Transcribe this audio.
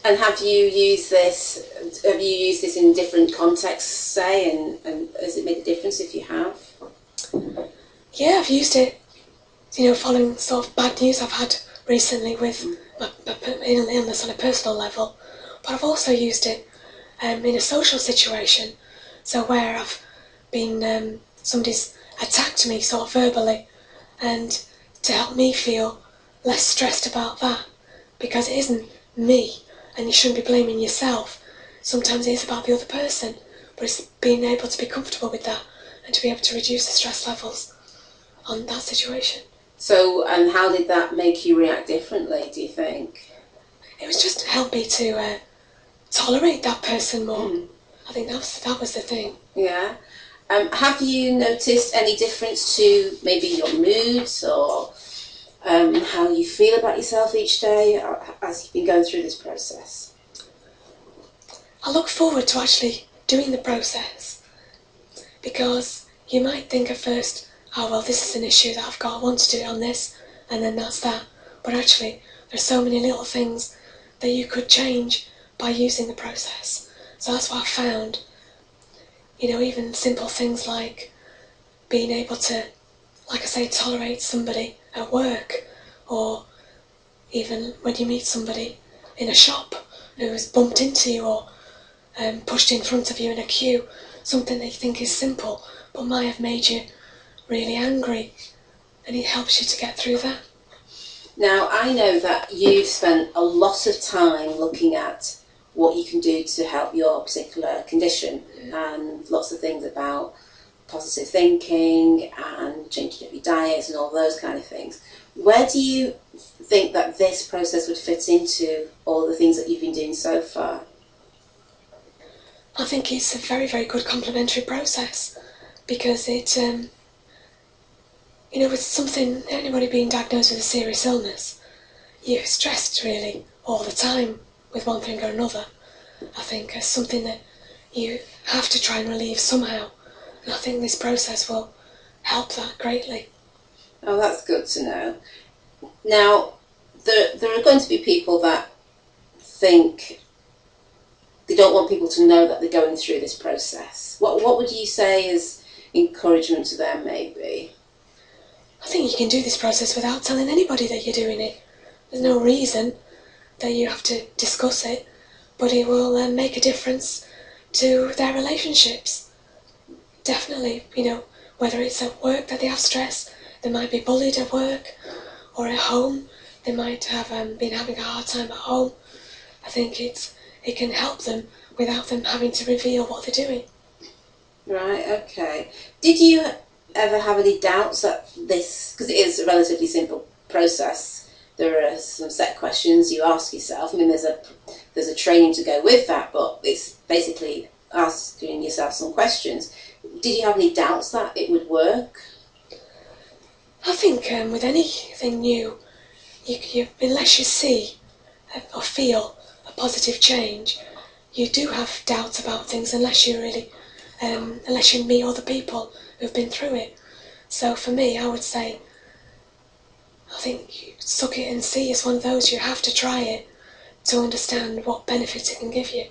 And have you used this? Have you used this in different contexts, say, and has it made a difference if you have? Yeah, I've used it. You know, following sort of bad news I've had recently with my illness on a personal level, but I've also used it in a social situation. So where I've been, somebody's attacked me sort of verbally, and to help me feel less stressed about that, because it isn't me, and you shouldn't be blaming yourself. Sometimes it is about the other person, but it's being able to be comfortable with that and to be able to reduce the stress levels on that situation. So, and how did that make you react differently, do you think? It was just to help me to tolerate that person more. I think that was the thing. Yeah. Have you noticed any difference to maybe your moods or how you feel about yourself each day as you've been going through this process? I look forward to actually doing the process, because you might think at first, oh well, this is an issue that I've got, I want to do it on this, and then that's that. But actually, there's so many little things that you could change by using the process. So that's what I've found. You know, even simple things like being able to, like I say, tolerate somebody at work, or even when you meet somebody in a shop who's bumped into you or pushed in front of you in a queue, something that you think is simple but might have made you really angry, and it helps you to get through that. Now, I know that you've spent a lot of time looking at what you can do to help your particular condition, and lots of things about positive thinking and changing up your diet and all those kind of things. Where do you think that this process would fit into all the things that you've been doing so far? I think it's a very, very good complementary process, because it, you know, with something, anybody being diagnosed with a serious illness, you're stressed really all the time with one thing or another. I think it's something that you have to try and relieve somehow, and I think this process will help that greatly. Oh, that's good to know. Now, there are going to be people that think they don't want people to know that they're going through this process. What would you say is encouragement to them, maybe? I think you can do this process without telling anybody that you're doing it. There's no reason that you have to discuss it, but it will make a difference to their relationships. Definitely, you know, whether it's at work that they have stress, they might be bullied at work, or at home, they might have been having a hard time at home. I think it can help them without them having to reveal what they're doing. Right, okay. Did you ever have any doubts that this, because it is a relatively simple process, there are some set questions you ask yourself. I mean, there's a training to go with that, but it's basically asking yourself some questions. Did you have any doubts that it would work? I think with anything new, unless you see or feel a positive change, you do have doubts about things unless you really, unless you meet other people who've been through it. So for me, I would say, I think suck it and see is one of those, you have to try it to understand what benefits it can give you.